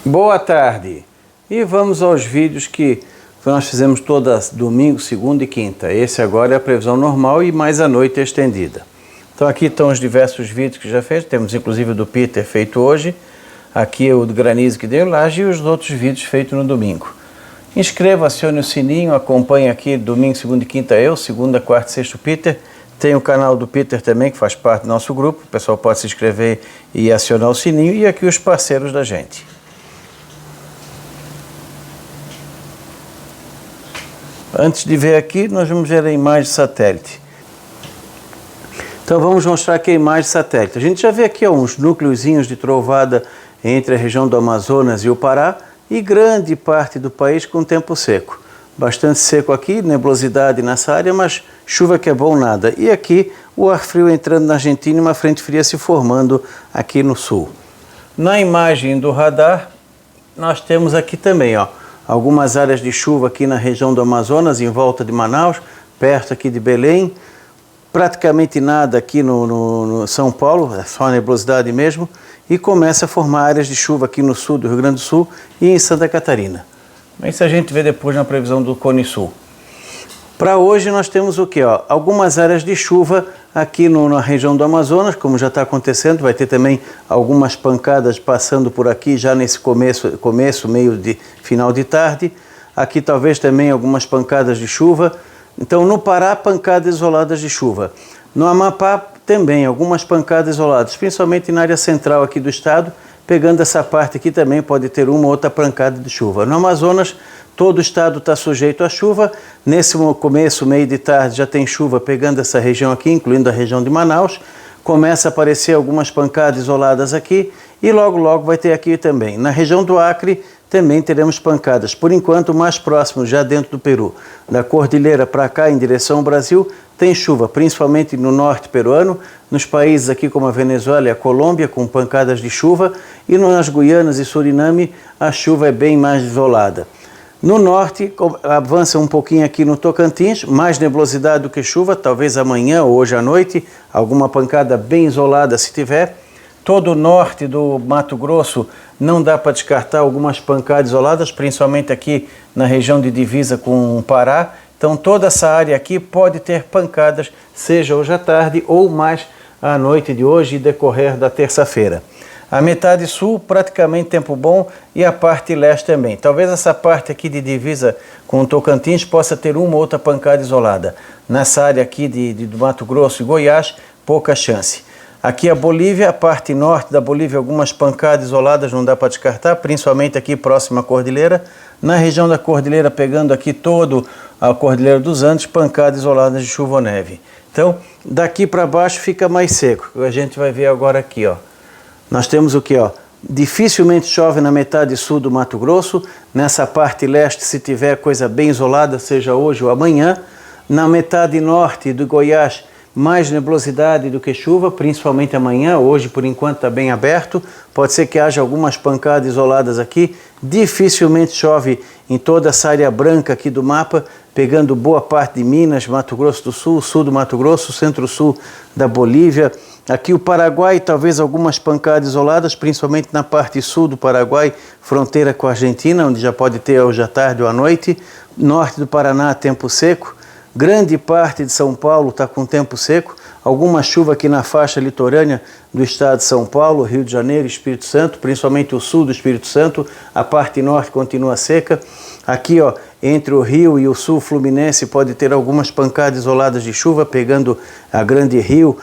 Boa tarde! E vamos aos vídeos que nós fizemos todas domingo, segunda e quinta. Esse agora é a previsão normal e mais a noite estendida. Então aqui estão os diversos vídeos que já fez. Temos inclusive o do Peter feito hoje. Aqui o do granizo que deu laje e os outros vídeos feitos no domingo. Inscreva, acione o sininho, acompanhe aqui domingo, segunda e quinta eu, segunda, quarta e sexta o Peter. Tem o canal do Peter também, que faz parte do nosso grupo. O pessoal pode se inscrever e acionar o sininho. E aqui os parceiros da gente. Antes de ver aqui, nós vamos ver a imagem de satélite. Então vamos mostrar aqui a imagem de satélite. A gente já vê aqui uns núcleozinhos de trovada entre a região do Amazonas e o Pará e grande parte do país com tempo seco. Bastante seco aqui, nebulosidade nessa área, mas chuva que é bom nada. E aqui o ar frio entrando na Argentina e uma frente fria se formando aqui no sul. Na imagem do radar, nós temos aqui também, ó, algumas áreas de chuva aqui na região do Amazonas, em volta de Manaus, perto aqui de Belém. Praticamente nada aqui no São Paulo, é só nebulosidade mesmo. E começa a formar áreas de chuva aqui no sul do Rio Grande do Sul e em Santa Catarina. Mas isso a gente vê depois na previsão do Cone Sul. Para hoje nós temos o que? Algumas áreas de chuva aqui na região do Amazonas, como já está acontecendo. Vai ter também algumas pancadas passando por aqui já nesse começo, meio de final de tarde. Aqui talvez também algumas pancadas de chuva. Então no Pará, pancadas isoladas de chuva. No Amapá também algumas pancadas isoladas, principalmente na área central aqui do estado. Pegando essa parte aqui também pode ter uma ou outra pancada de chuva. No Amazonas, todo o estado está sujeito à chuva. Nesse começo, meio de tarde, já tem chuva pegando essa região aqui, incluindo a região de Manaus. Começa a aparecer algumas pancadas isoladas aqui e logo, logo vai ter aqui também. Na região do Acre, também teremos pancadas. Por enquanto, mais próximo, já dentro do Peru, da cordilheira para cá, em direção ao Brasil, tem chuva, principalmente no norte peruano, nos países aqui como a Venezuela e a Colômbia, com pancadas de chuva, e nas Guianas e Suriname, a chuva é bem mais isolada. No norte, avança um pouquinho aqui no Tocantins, mais nebulosidade do que chuva, talvez amanhã ou hoje à noite, alguma pancada bem isolada se tiver. Todo o norte do Mato Grosso não dá para descartar algumas pancadas isoladas, principalmente aqui na região de divisa com o Pará. Então toda essa área aqui pode ter pancadas, seja hoje à tarde ou mais à noite de hoje e decorrer da terça-feira. A metade sul praticamente tempo bom e a parte leste também. Talvez essa parte aqui de divisa com o Tocantins possa ter uma ou outra pancada isolada. Nessa área aqui do Mato Grosso e Goiás, pouca chance. Aqui a Bolívia, a parte norte da Bolívia, algumas pancadas isoladas não dá para descartar, principalmente aqui próxima à cordilheira. Na região da cordilheira, pegando aqui todo a cordilheira dos Andes, pancadas isoladas de chuva ou neve. Então, daqui para baixo fica mais seco. A gente vai ver agora aqui, ó. Nós temos o que, ó? Dificilmente chove na metade sul do Mato Grosso. Nessa parte leste, se tiver coisa bem isolada, seja hoje ou amanhã. Na metade norte do Goiás, mais nebulosidade do que chuva, principalmente amanhã. Hoje, por enquanto, está bem aberto. Pode ser que haja algumas pancadas isoladas aqui. Dificilmente chove em toda essa área branca aqui do mapa, pegando boa parte de Minas, Mato Grosso do Sul, sul do Mato Grosso, centro-sul da Bolívia. Aqui o Paraguai, talvez algumas pancadas isoladas, principalmente na parte sul do Paraguai, fronteira com a Argentina, onde já pode ter hoje à tarde ou à noite. Norte do Paraná, tempo seco. Grande parte de São Paulo está com tempo seco, alguma chuva aqui na faixa litorânea do estado de São Paulo, Rio de Janeiro, Espírito Santo, principalmente o sul do Espírito Santo, a parte norte continua seca. Aqui, ó, entre o Rio e o sul fluminense pode ter algumas pancadas isoladas de chuva, pegando a Grande Rio,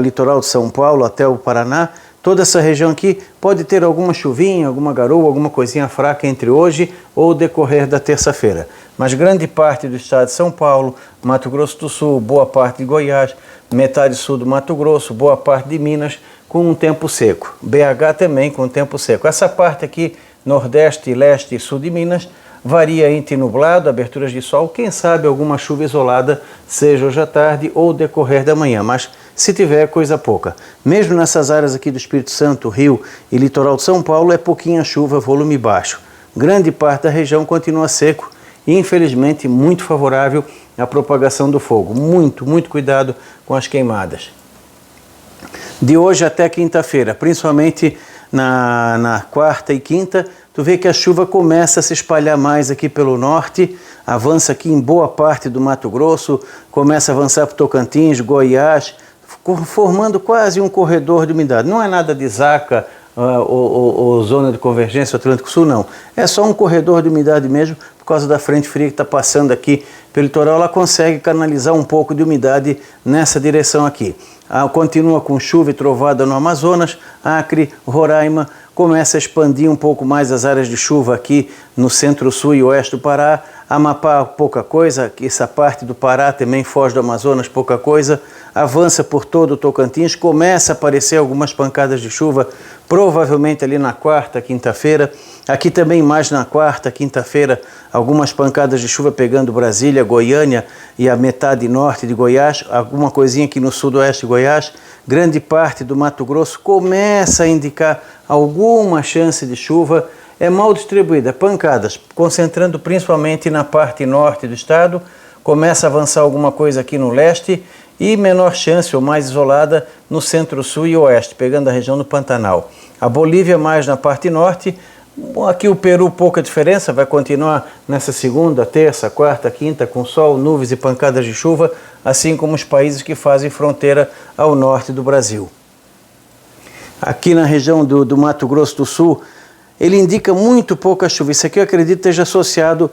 litoral de São Paulo até o Paraná. Toda essa região aqui pode ter alguma chuvinha, alguma garoa, alguma coisinha fraca entre hoje ou decorrer da terça-feira. Mas grande parte do estado de São Paulo, Mato Grosso do Sul, boa parte de Goiás, metade sul do Mato Grosso, boa parte de Minas, com um tempo seco. BH também com tempo seco. Essa parte aqui, nordeste, leste e sul de Minas, varia entre nublado, aberturas de sol, quem sabe alguma chuva isolada, seja hoje à tarde ou decorrer da manhã, mas se tiver coisa pouca. Mesmo nessas áreas aqui do Espírito Santo, Rio e litoral de São Paulo, é pouquinha chuva, volume baixo. Grande parte da região continua seco e infelizmente muito favorável à propagação do fogo. Muito cuidado com as queimadas. De hoje até quinta-feira, principalmente na quarta e quinta, tu vê que a chuva começa a se espalhar mais aqui pelo norte, avança aqui em boa parte do Mato Grosso, começa a avançar para Tocantins, Goiás, formando quase um corredor de umidade. Não é nada de Zaca ou zona de convergência Atlântico-Sul, não. É só um corredor de umidade mesmo, por causa da frente fria que está passando aqui pelo litoral, ela consegue canalizar um pouco de umidade nessa direção aqui. Continua com chuva e trovada no Amazonas, Acre, Roraima, começa a expandir um pouco mais as áreas de chuva aqui no centro-sul e oeste do Pará, Amapá pouca coisa, essa parte do Pará também foge do Amazonas, pouca coisa, avança por todo o Tocantins, começa a aparecer algumas pancadas de chuva, provavelmente ali na quarta, quinta-feira, aqui também mais na quarta, quinta-feira, algumas pancadas de chuva pegando Brasília, Goiânia e a metade norte de Goiás, alguma coisinha aqui no sudoeste de Goiás, grande parte do Mato Grosso começa a indicar alguma chance de chuva, é mal distribuída, pancadas, concentrando principalmente na parte norte do estado, começa a avançar alguma coisa aqui no leste e menor chance ou mais isolada no centro-sul e oeste, pegando a região do Pantanal. A Bolívia mais na parte norte, aqui o Peru pouca diferença, vai continuar nessa segunda, terça, quarta, quinta com sol, nuvens e pancadas de chuva, assim como os países que fazem fronteira ao norte do Brasil. Aqui na região do Mato Grosso do Sul, ele indica muito pouca chuva. Isso aqui eu acredito esteja associado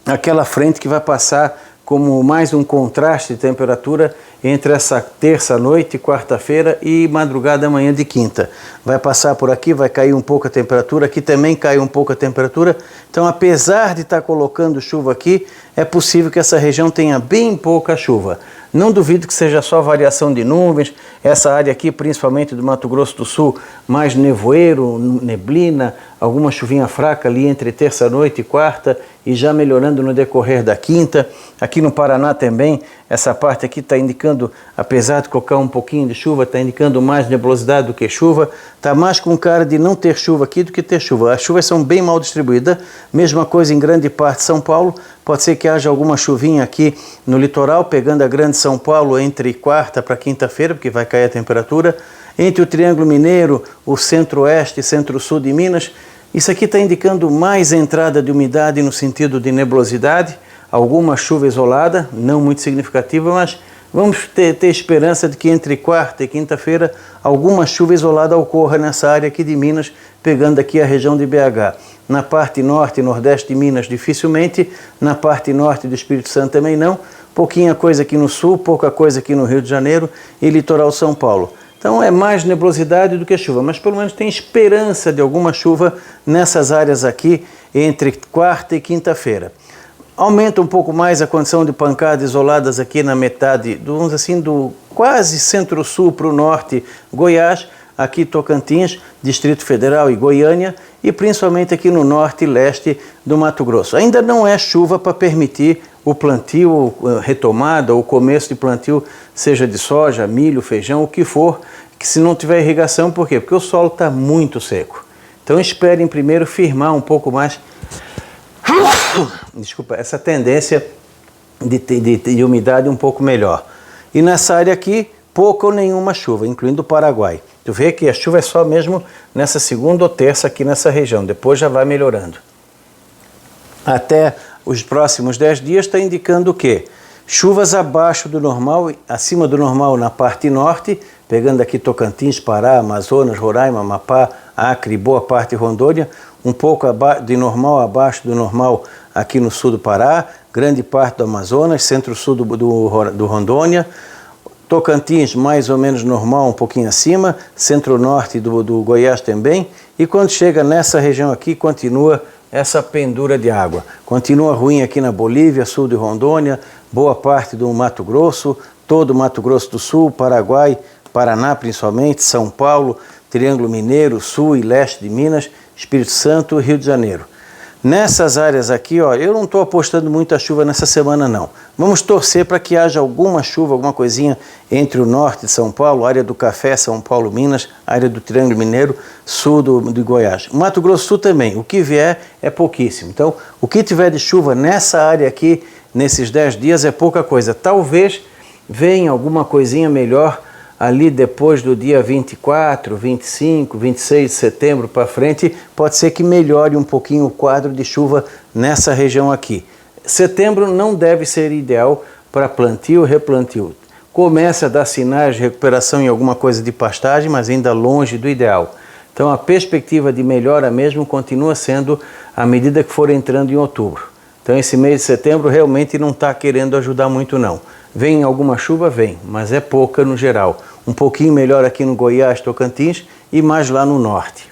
àquela frente que vai passar como mais um contraste de temperatura entre essa terça-noite, quarta-feira e madrugada manhã de quinta. Vai passar por aqui, vai cair um pouco a temperatura, aqui também cai um pouco a temperatura. Então, apesar de estar colocando chuva aqui, é possível que essa região tenha bem pouca chuva. Não duvido que seja só variação de nuvens, essa área aqui, principalmente do Mato Grosso do Sul, mais nevoeiro, neblina, alguma chuvinha fraca ali entre terça-noite e quarta e já melhorando no decorrer da quinta. Aqui no Paraná também, essa parte aqui está indicando, apesar de colocar um pouquinho de chuva, está indicando mais nebulosidade do que chuva. Está mais com cara de não ter chuva aqui do que ter chuva. As chuvas são bem mal distribuídas, mesma coisa em grande parte de São Paulo. Pode ser que haja alguma chuvinha aqui no litoral, pegando a grande São Paulo entre quarta para quinta-feira, porque vai cair a temperatura. Entre o Triângulo Mineiro, o centro-oeste e centro-sul de Minas, isso aqui está indicando mais entrada de umidade no sentido de nebulosidade, alguma chuva isolada, não muito significativa, mas vamos ter esperança de que entre quarta e quinta-feira alguma chuva isolada ocorra nessa área aqui de Minas, pegando aqui a região de BH. Na parte norte e nordeste de Minas, dificilmente, na parte norte do Espírito Santo também não, pouquinha coisa aqui no sul, pouca coisa aqui no Rio de Janeiro e litoral São Paulo. Então é mais nebulosidade do que chuva, mas pelo menos tem esperança de alguma chuva nessas áreas aqui entre quarta e quinta-feira. Aumenta um pouco mais a condição de pancadas isoladas aqui na metade, vamos assim, do quase centro-sul para o norte, Goiás, aqui Tocantins, Distrito Federal e Goiânia, e principalmente aqui no norte e leste do Mato Grosso. Ainda não é chuva para permitir o plantio, retomada, ou começo de plantio, seja de soja, milho, feijão, o que for, que se não tiver irrigação, por quê? Porque o solo está muito seco. Então esperem primeiro firmar um pouco mais desculpa, essa tendência de umidade um pouco melhor. E nessa área aqui, pouca ou nenhuma chuva, incluindo o Paraguai. Tu vê que a chuva é só mesmo nessa segunda ou terça aqui nessa região, depois já vai melhorando. Até os próximos 10 dias está indicando o quê? Chuvas abaixo do normal, acima do normal na parte norte, pegando aqui Tocantins, Pará, Amazonas, Roraima, Amapá, Acre, boa parte de Rondônia, um pouco de normal abaixo do normal aqui no sul do Pará, grande parte do Amazonas, centro-sul do Rondônia, Tocantins mais ou menos normal, um pouquinho acima, centro-norte do Goiás também, e quando chega nessa região aqui, continua essa pendura de água. Continua ruim aqui na Bolívia, sul de Rondônia, boa parte do Mato Grosso, todo o Mato Grosso do Sul, Paraguai, Paraná principalmente, São Paulo, Triângulo Mineiro, sul e leste de Minas, Espírito Santo e Rio de Janeiro. Nessas áreas aqui, ó, eu não estou apostando muita chuva nessa semana não. Vamos torcer para que haja alguma chuva, alguma coisinha entre o norte de São Paulo, área do Café, São Paulo, Minas, área do Triângulo Mineiro, sul de Goiás. O Mato Grosso do Sul também, o que vier é pouquíssimo. Então, o que tiver de chuva nessa área aqui, nesses 10 dias, é pouca coisa. Talvez venha alguma coisinha melhor ali depois do dia 24, 25, 26 de setembro para frente, pode ser que melhore um pouquinho o quadro de chuva nessa região aqui. Setembro não deve ser ideal para plantio e replantio. Começa a dar sinais de recuperação em alguma coisa de pastagem, mas ainda longe do ideal. Então a perspectiva de melhora mesmo continua sendo à medida que for entrando em outubro. Então esse mês de setembro realmente não está querendo ajudar muito não. Vem alguma chuva? Vem, mas é pouca no geral. Um pouquinho melhor aqui no Goiás, Tocantins e mais lá no norte.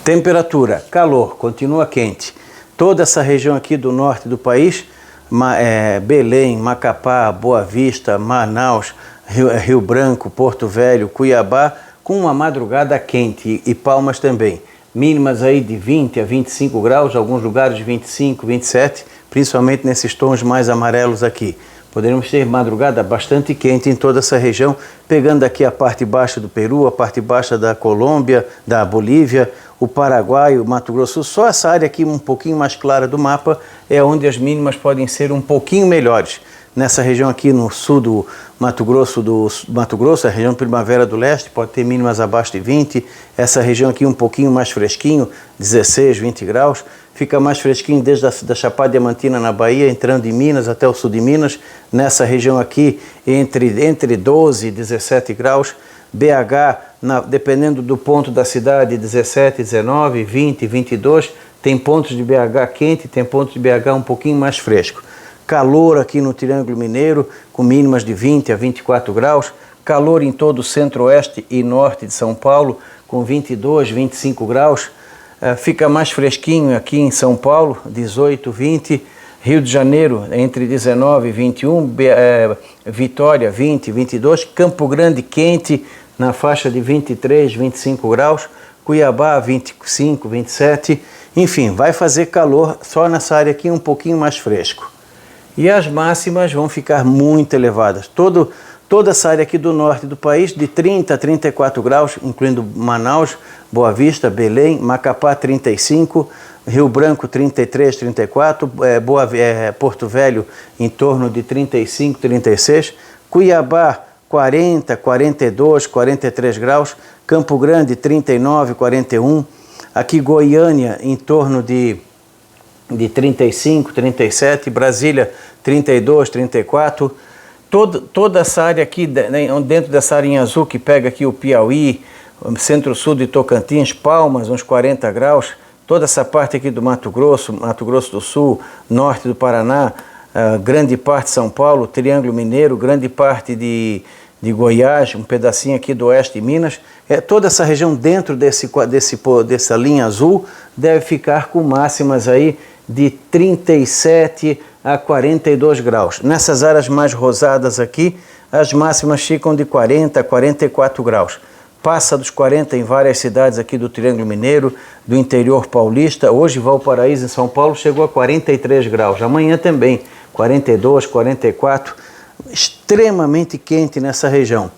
Temperatura, calor, continua quente. Toda essa região aqui do norte do país, Belém, Macapá, Boa Vista, Manaus, Rio Branco, Porto Velho, Cuiabá, com uma madrugada quente e Palmas também. Mínimas aí de 20 a 25 graus, alguns lugares de 25, 27, principalmente nesses tons mais amarelos aqui. Poderemos ter madrugada bastante quente em toda essa região, pegando aqui a parte baixa do Peru, a parte baixa da Colômbia, da Bolívia, o Paraguai, o Mato Grosso. Só essa área aqui um pouquinho mais clara do mapa é onde as mínimas podem ser um pouquinho melhores. Nessa região aqui no sul do Mato Grosso, a região Primavera do Leste, pode ter mínimas abaixo de 20. Essa região aqui um pouquinho mais fresquinho, 16, 20 graus. Fica mais fresquinho desde da Chapada Diamantina na Bahia, entrando em Minas até o sul de Minas. Nessa região aqui entre 12 e 17 graus. BH, dependendo do ponto da cidade, 17, 19, 20, 22. Tem pontos de BH quente, tem pontos de BH um pouquinho mais fresco. Calor aqui no Triângulo Mineiro, com mínimas de 20 a 24 graus. Calor em todo o centro-oeste e norte de São Paulo, com 22, 25 graus. Fica mais fresquinho aqui em São Paulo, 18, 20. Rio de Janeiro, entre 19 e 21. Vitória, 20, 22. Campo Grande, quente, na faixa de 23, 25 graus. Cuiabá, 25, 27. Enfim, vai fazer calor só nessa área aqui um pouquinho mais fresco. E as máximas vão ficar muito elevadas. Toda essa área aqui do norte do país, de 30 a 34 graus, incluindo Manaus, Boa Vista, Belém, Macapá 35, Rio Branco 33, 34, Porto Velho em torno de 35, 36, Cuiabá 40, 42, 43 graus, Campo Grande 39, 41, aqui Goiânia em torno de 35, 37, Brasília 32, 34, toda essa área aqui, dentro dessa área em azul que pega aqui o Piauí, centro-sul de Tocantins, Palmas, uns 40 graus, toda essa parte aqui do Mato Grosso do Sul, norte do Paraná, grande parte de São Paulo, Triângulo Mineiro, grande parte de Goiás, um pedacinho aqui do oeste de Minas, toda essa região dentro dessa linha azul deve ficar com máximas aí de 37 a 42 graus. Nessas áreas mais rosadas aqui, as máximas ficam de 40 a 44 graus. Passa dos 40 em várias cidades aqui do Triângulo Mineiro, do interior paulista. Hoje Valparaíso, em São Paulo, chegou a 43 graus. Amanhã também, 42, 44, extremamente quente nessa região.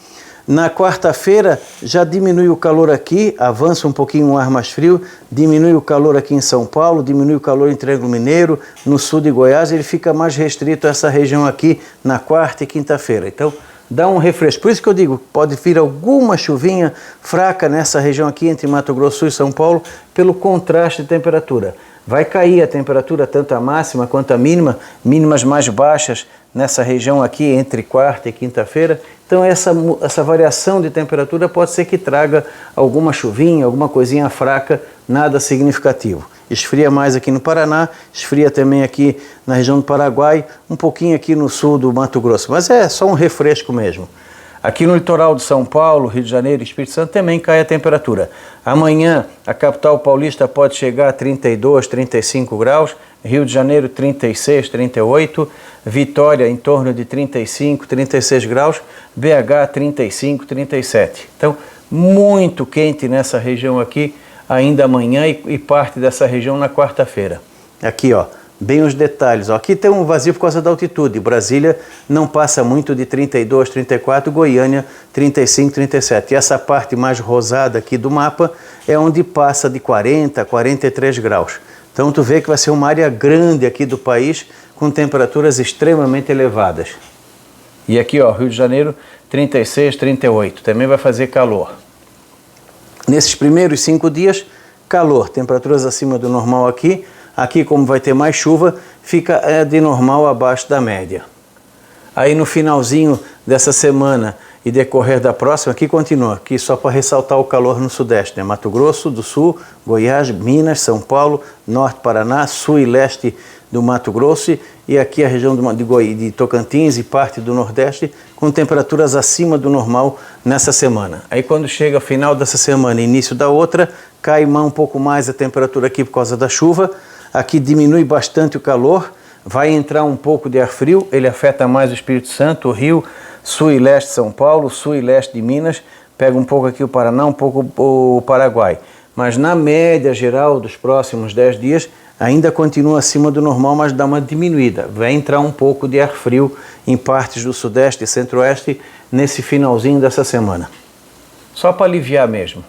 Na quarta-feira já diminui o calor aqui, avança um pouquinho o ar mais frio, diminui o calor aqui em São Paulo, diminui o calor em Triângulo Mineiro, no sul de Goiás, ele fica mais restrito a essa região aqui na quarta e quinta-feira. Então dá um refresco. Por isso que eu digo, pode vir alguma chuvinha fraca nessa região aqui entre Mato Grosso do Sul e São Paulo, pelo contraste de temperatura. Vai cair a temperatura, tanto a máxima quanto a mínima, mínimas mais baixas nessa região aqui entre quarta e quinta-feira. Então essa variação de temperatura pode ser que traga alguma chuvinha, alguma coisinha fraca, nada significativo. Esfria mais aqui no Paraná, esfria também aqui na região do Paraguai, um pouquinho aqui no sul do Mato Grosso, mas é só um refresco mesmo. Aqui no litoral de São Paulo, Rio de Janeiro e Espírito Santo também cai a temperatura. Amanhã a capital paulista pode chegar a 32, 35 graus, Rio de Janeiro 36, 38, Vitória em torno de 35, 36 graus, BH 35, 37. Então, muito quente nessa região aqui, ainda amanhã e parte dessa região na quarta-feira. Aqui, ó, bem os detalhes. Ó, aqui tem um vazio por causa da altitude. Brasília não passa muito de 32, 34, Goiânia 35, 37. E essa parte mais rosada aqui do mapa é onde passa de 40 a 43 graus. Então tu vê que vai ser uma área grande aqui do país com temperaturas extremamente elevadas. E aqui, ó, Rio de Janeiro 36, 38. Também vai fazer calor. Nesses primeiros 5 dias, calor, temperaturas acima do normal aqui. Aqui, como vai ter mais chuva, fica de normal abaixo da média. Aí no finalzinho dessa semana e decorrer da próxima, aqui continua, aqui só para ressaltar o calor no sudeste, né? Mato Grosso do Sul, Goiás, Minas, São Paulo, Norte Paraná, Sul e Leste do Mato Grosso e aqui a região de Tocantins e parte do Nordeste com temperaturas acima do normal nessa semana. Aí quando chega o final dessa semana e início da outra, cai um pouco mais a temperatura aqui por causa da chuva, aqui diminui bastante o calor, vai entrar um pouco de ar frio, ele afeta mais o Espírito Santo, o Rio, Sul e Leste de São Paulo, Sul e Leste de Minas, pega um pouco aqui o Paraná, um pouco o Paraguai. Mas na média geral dos próximos 10 dias, ainda continua acima do normal, mas dá uma diminuída. Vai entrar um pouco de ar frio em partes do Sudeste e Centro-Oeste nesse finalzinho dessa semana. Só para aliviar mesmo.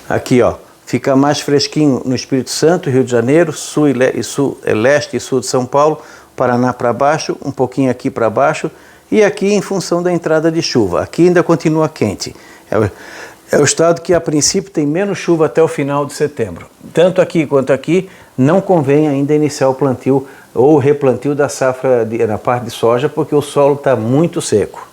Aqui, ó, fica mais fresquinho no Espírito Santo, Rio de Janeiro, Leste e Sul de São Paulo, Paraná para baixo, um pouquinho aqui para baixo, e aqui em função da entrada de chuva. Aqui ainda continua quente. É o estado que a princípio tem menos chuva até o final de setembro. Tanto aqui quanto aqui, não convém ainda iniciar o plantio ou o replantio da safra na parte de soja, porque o solo está muito seco.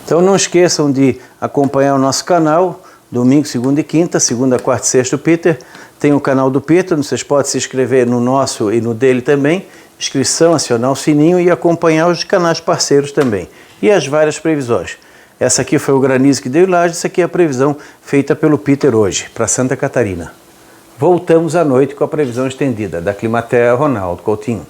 Então não esqueçam de acompanhar o nosso canal, domingo, segunda e quinta, segunda, quarta e sexta o Peter. Tem o canal do Peter, vocês podem se inscrever no nosso e no dele também. Inscrição, acionar o sininho e acompanhar os canais parceiros também. E as várias previsões. Essa aqui foi o granizo que deu em Lages, essa aqui é a previsão feita pelo Peter hoje, para Santa Catarina. Voltamos à noite com a previsão estendida da Climatea Ronaldo Coutinho.